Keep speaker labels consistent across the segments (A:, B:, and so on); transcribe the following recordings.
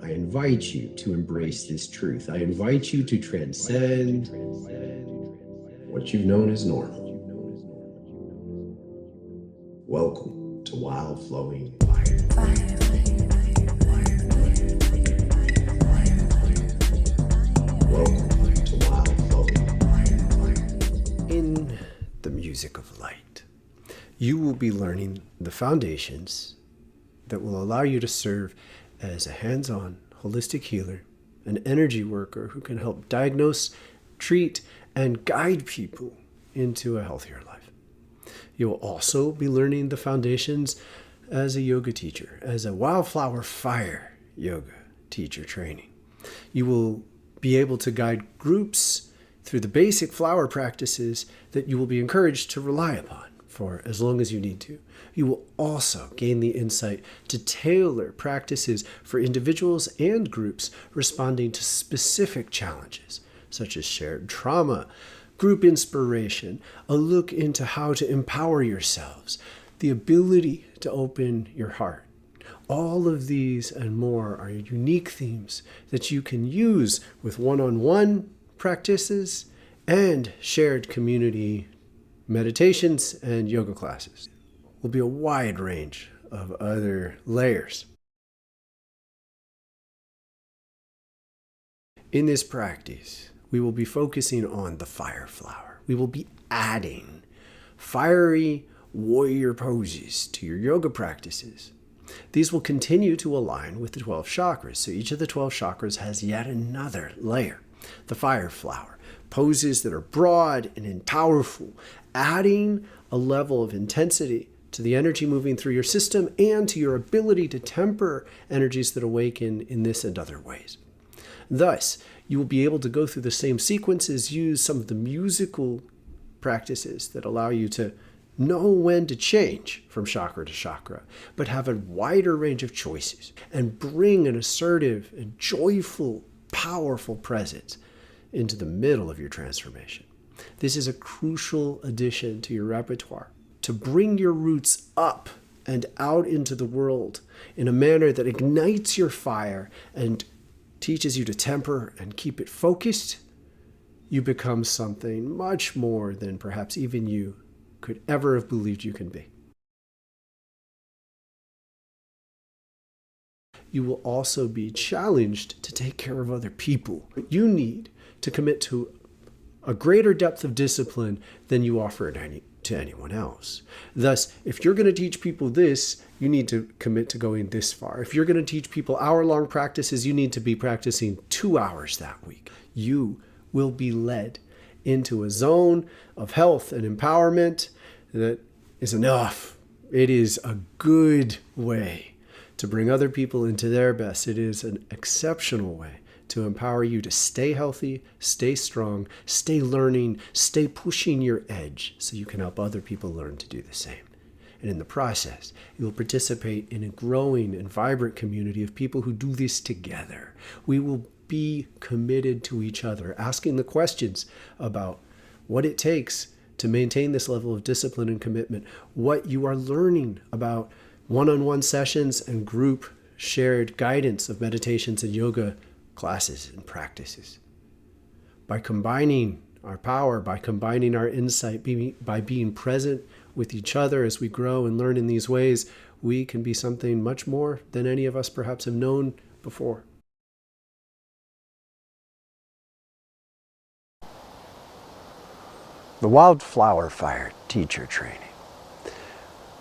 A: I invite you to embrace this truth. I invite you to transcend what you've known as normal. Welcome to Wild Flowing Fire. Welcome to Wild Flowing Fire. In the music of light, you will be learning the foundations that will allow you to serve as a hands-on holistic healer, an energy worker who can help diagnose, treat, and guide people into a healthier life. You will also be learning the foundations as a yoga teacher, as a wildflower fire yoga teacher training. You will be able to guide groups through the basic flower practices that you will be encouraged to rely upon for as long as you need to. You will also gain the insight to tailor practices for individuals and groups responding to specific challenges, such as shared trauma, group inspiration, a look into how to empower yourselves, the ability to open your heart. All of these and more are unique themes that you can use with one-on-one practices and shared community meditations and yoga classes. Will be a wide range of other layers. In this practice, we will be focusing on the fire flower. We will be adding fiery warrior poses to your yoga practices. These will continue to align with the 12 chakras. So each of the 12 chakras has yet another layer. The fire flower, poses that are broad and powerful, adding a level of intensity to the energy moving through your system and to your ability to temper energies that awaken in this and other ways. Thus, you will be able to go through the same sequences, use some of the musical practices that allow you to know when to change from chakra to chakra, but have a wider range of choices and bring an assertive and joyful, powerful presence into the middle of your transformation. This is a crucial addition to your repertoire to bring your roots up and out into the world in a manner that ignites your fire and teaches you to temper and keep it focused. You become something much more than perhaps even you could ever have believed you can be. You will also be challenged to take care of other people. You need to commit to a greater depth of discipline than you offer to anyone else. Thus, if you're going to teach people this, you need to commit to going this far. If you're going to teach people hour-long practices, you need to be practicing 2 hours that week. You will be led into a zone of health and empowerment that is enough. It is a good way to bring other people into their best. It is an exceptional way to empower you to stay healthy, stay strong, stay learning, stay pushing your edge so you can help other people learn to do the same. And in the process, you will participate in a growing and vibrant community of people who do this together. We will be committed to each other, asking the questions about what it takes to maintain this level of discipline and commitment, what you are learning about one-on-one sessions and group shared guidance of meditations and yoga classes and practices. By combining our power, by combining our insight, by being present with each other as we grow and learn in these ways, we can be something much more than any of us perhaps have known before. The Wildflower Fire Teacher Training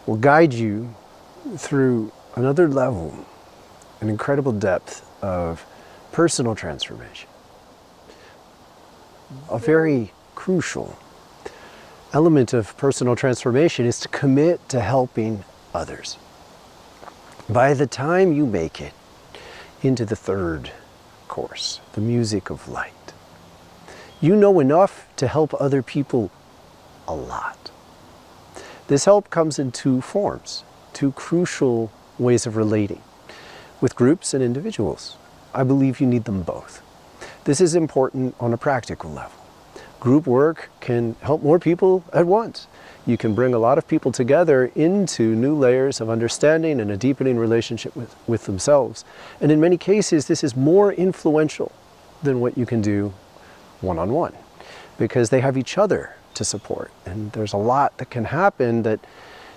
A: will guide you through another level, an incredible depth of personal transformation. A very crucial element of personal transformation is to commit to helping others. By the time you make it into the third course, the music of light, you know enough to help other people a lot. This help comes in two forms, two crucial ways of relating with groups and individuals. I believe you need them both. This is important on a practical level. group work can help more people at once. You can bring a lot of people together into new layers of understanding and a deepening relationship with themselves. And in many cases, this is more influential than what you can do one-on-one, because they have each other to support. And there's a lot that can happen that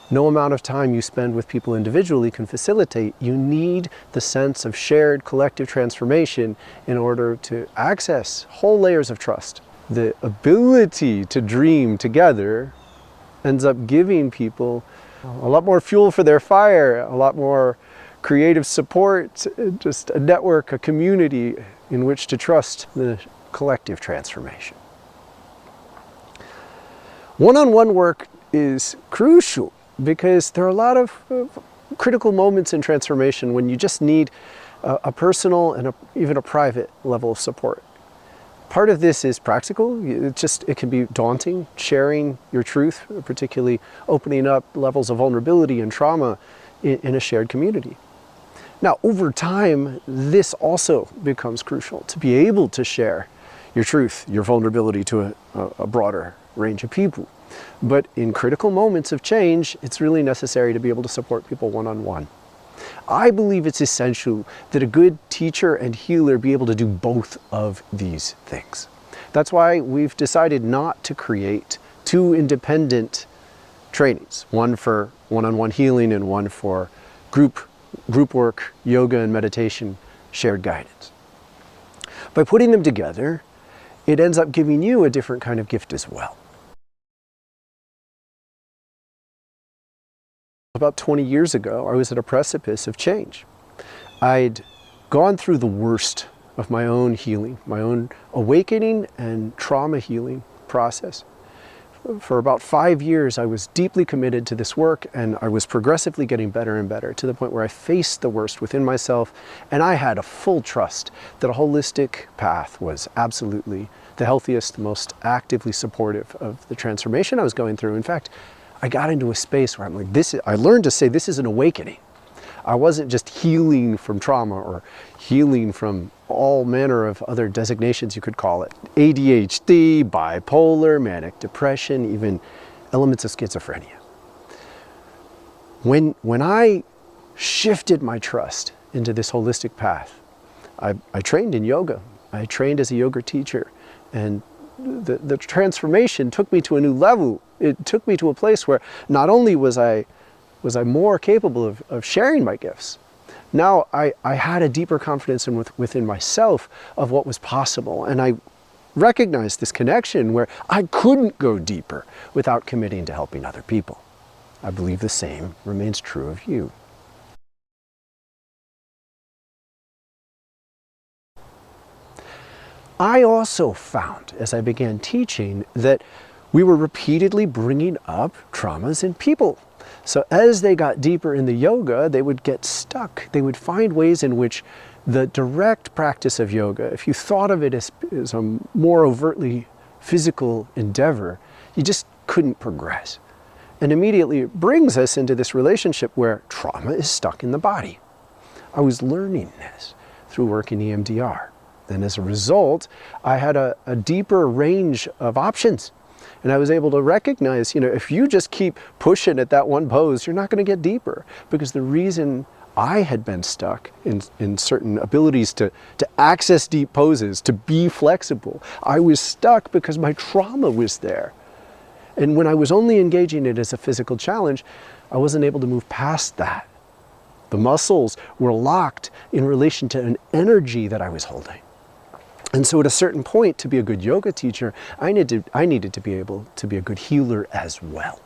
A: no amount of time you spend with people individually can facilitate. You need the sense of shared collective transformation in order to access whole layers of trust. The ability to dream together ends up giving people a lot more fuel for their fire, a lot more creative support, just a network, a community in which to trust the collective transformation. One-on-one work is crucial because there are a lot of critical moments in transformation when you just need a personal and even a private level of support. Part of this is practical. It can be daunting, sharing your truth, particularly opening up levels of vulnerability and trauma in a shared community. Now, over time, this also becomes crucial, to be able to share your truth, your vulnerability to a broader range of people. But in critical moments of change, it's really necessary to be able to support people one-on-one. I believe it's essential that a good teacher and healer be able to do both of these things. That's why we've decided not to create two independent trainings, one for one-on-one healing and one for group work, yoga and meditation, shared guidance. By putting them together, it ends up giving you a different kind of gift as well. About 20 years ago, I was at a precipice of change. I'd gone through the worst of my own healing, my own awakening and trauma healing process. For about 5 years, I was deeply committed to this work, and I was progressively getting better and better to the point where I faced the worst within myself, and I had a full trust that a holistic path was absolutely the healthiest, most actively supportive of the transformation I was going through. In fact, I got into a space where I'm like, I learned to say this is an awakening. I wasn't just healing from trauma or healing from all manner of other designations you could call it. ADHD, bipolar, manic depression, even elements of schizophrenia. When I shifted my trust into this holistic path, I trained in yoga. I trained as a yoga teacher, and the transformation took me to a new level. It took me to a place where not only was I more capable of sharing my gifts, now I had a deeper confidence within myself of what was possible. And I recognized this connection where I couldn't go deeper without committing to helping other people. I believe the same remains true of you. I also found, as I began teaching, that we were repeatedly bringing up traumas in people. So as they got deeper in the yoga, they would get stuck. They would find ways in which the direct practice of yoga, if you thought of it as a more overtly physical endeavor, you just couldn't progress. And immediately it brings us into this relationship where trauma is stuck in the body. I was learning this through working EMDR. And as a result, I had a deeper range of options. And I was able to recognize, if you just keep pushing at that one pose, you're not going to get deeper. Because the reason I had been stuck in certain abilities to access deep poses, to be flexible, I was stuck because my trauma was there. And when I was only engaging it as a physical challenge, I wasn't able to move past that. The muscles were locked in relation to an energy that I was holding. And so at a certain point, to be a good yoga teacher, I needed to be able to be a good healer as well.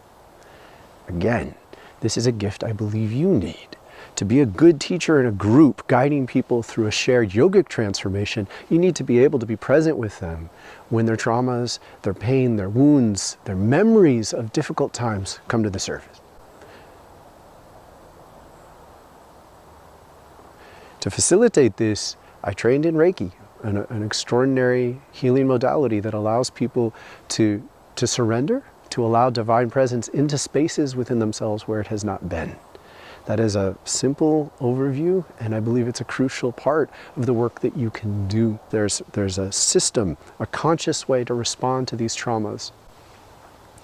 A: Again, this is a gift I believe you need. To be a good teacher in a group, guiding people through a shared yogic transformation, you need to be able to be present with them when their traumas, their pain, their wounds, their memories of difficult times come to the surface. To facilitate this, I trained in Reiki, an extraordinary healing modality that allows people to surrender, to allow divine presence into spaces within themselves where it has not been. That is a simple overview, and I believe it's a crucial part of the work that you can do. There's a system, a conscious way to respond to these traumas.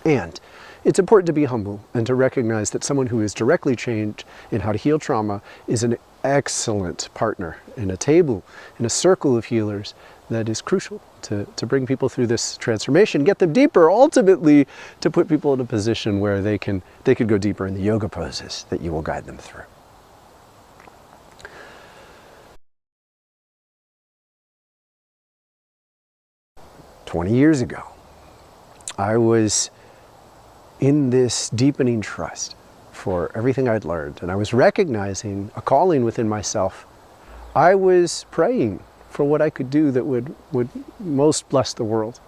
A: And it's important to be humble and to recognize that someone who is directly trained in how to heal trauma is an excellent partner in a table, in a circle of healers that is crucial to bring people through this transformation, get them deeper, ultimately to put people in a position where they could go deeper in the yoga poses that you will guide them through. "20 years ago, I was in this deepening trust for everything I'd learned, and I was recognizing a calling within myself. I was praying for what I could do that would most bless the world.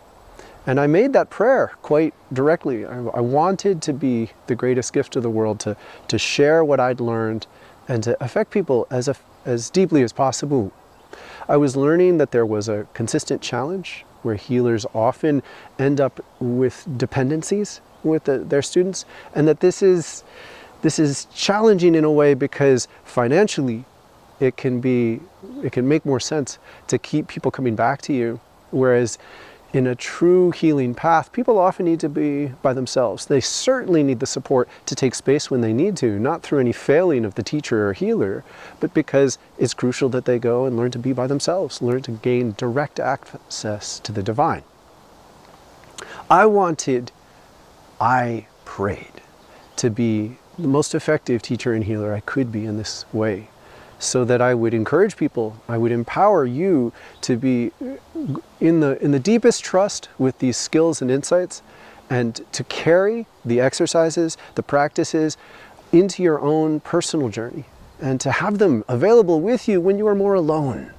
A: And I made that prayer quite directly. I wanted to be the greatest gift to the world, to share what I'd learned and to affect people as deeply as possible. I was learning that there was a consistent challenge where healers often end up with dependencies with their students, and that this is challenging in a way because financially it can make more sense to keep people coming back to you, whereas in a true healing path, people often need to be by themselves. They certainly need the support to take space when they need to, not through any failing of the teacher or healer, but because it's crucial that they go and learn to be by themselves, learn to gain direct access to the divine. I prayed to be the most effective teacher and healer I could be in this way, so that I would encourage people, I would empower you to be in the deepest trust with these skills and insights, and to carry the exercises, the practices into your own personal journey, and to have them available with you when you are more alone.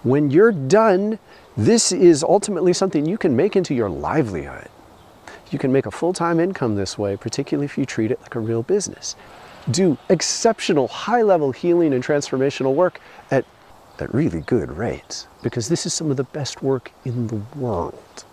A: When you're done, this is ultimately something you can make into your livelihood. You can make a full-time income this way, particularly if you treat it like a real business. Do exceptional high-level healing and transformational work at really good rates, because this is some of the best work in the world.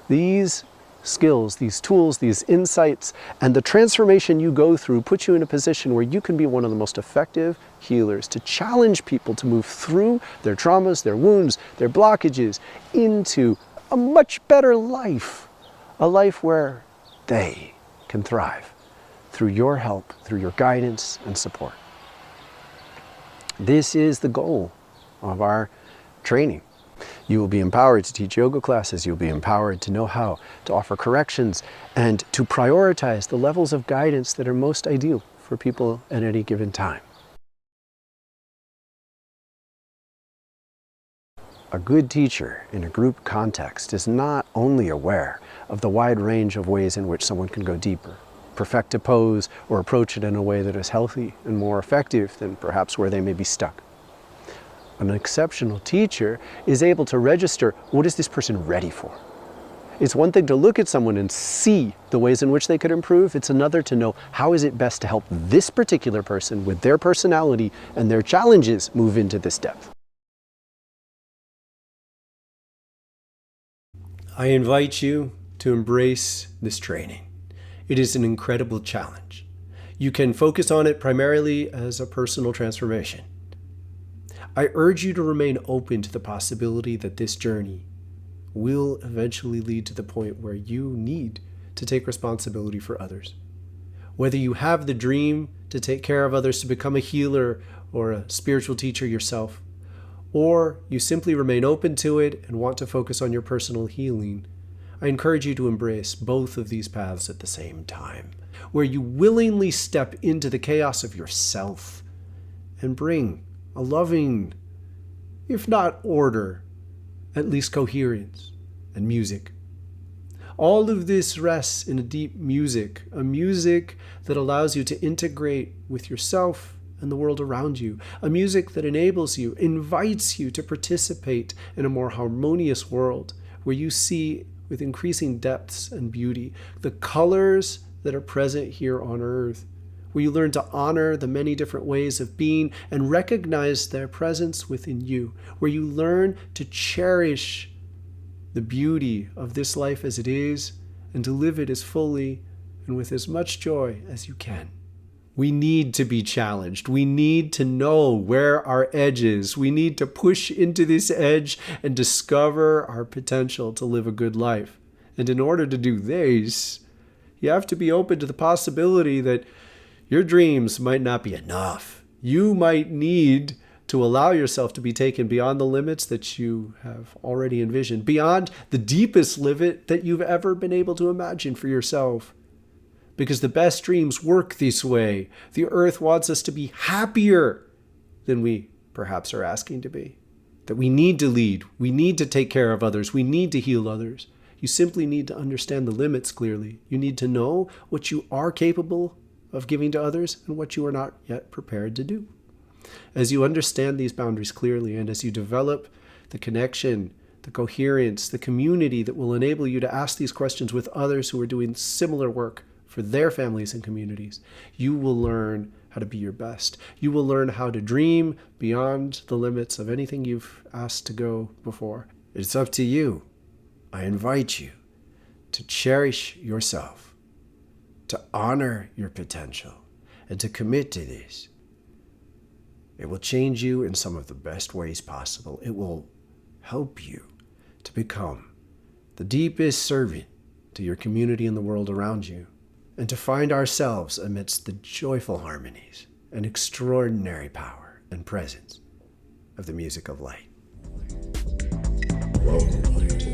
A: These skills, these tools, these insights, and the transformation you go through put you in a position where you can be one of the most effective healers, to challenge people to move through their traumas, their wounds, their blockages into a much better life. A life where they can thrive through your help, through your guidance and support. This is the goal of our training. You will be empowered to teach yoga classes. You'll be empowered to know how to offer corrections and to prioritize the levels of guidance that are most ideal for people at any given time. A good teacher in a group context is not only aware of the wide range of ways in which someone can go deeper, perfect a pose, or approach it in a way that is healthy and more effective than perhaps where they may be stuck. An exceptional teacher is able to register, what is this person ready for? It's one thing to look at someone and see the ways in which they could improve. It's another to know how is it best to help this particular person with their personality and their challenges move into this depth. I invite you to embrace this training. It is an incredible challenge. You can focus on it primarily as a personal transformation. I urge you to remain open to the possibility that this journey will eventually lead to the point where you need to take responsibility for others. Whether you have the dream to take care of others, to become a healer or a spiritual teacher yourself, or you simply remain open to it and want to focus on your personal healing, I encourage you to embrace both of these paths at the same time, where you willingly step into the chaos of yourself and bring a loving, if not order, at least coherence and music. All of this rests in a deep music, a music that allows you to integrate with yourself and the world around you, a music that enables you, invites you to participate in a more harmonious world where you see with increasing depths and beauty the colors that are present here on earth, where you learn to honor the many different ways of being and recognize their presence within you, where you learn to cherish the beauty of this life as it is and to live it as fully and with as much joy as you can. We need to be challenged. We need to know where our edge is. We need to push into this edge and discover our potential to live a good life. And in order to do this, you have to be open to the possibility that your dreams might not be enough. You might need to allow yourself to be taken beyond the limits that you have already envisioned, beyond the deepest limit that you've ever been able to imagine for yourself. Because the best dreams work this way. The earth wants us to be happier than we perhaps are asking to be. That we need to lead. We need to take care of others. We need to heal others. You simply need to understand the limits clearly. You need to know what you are capable of giving to others and what you are not yet prepared to do. As you understand these boundaries clearly, and as you develop the connection, the coherence, the community that will enable you to ask these questions with others who are doing similar work for their families and communities, you will learn how to be your best. You will learn how to dream beyond the limits of anything you've asked to go before. It's up to you. I invite you to cherish yourself, to honor your potential, and to commit to this. It will change you in some of the best ways possible. It will help you to become the deepest servant to your community and the world around you, and to find ourselves amidst the joyful harmonies and extraordinary power and presence of the music of light. Whoa.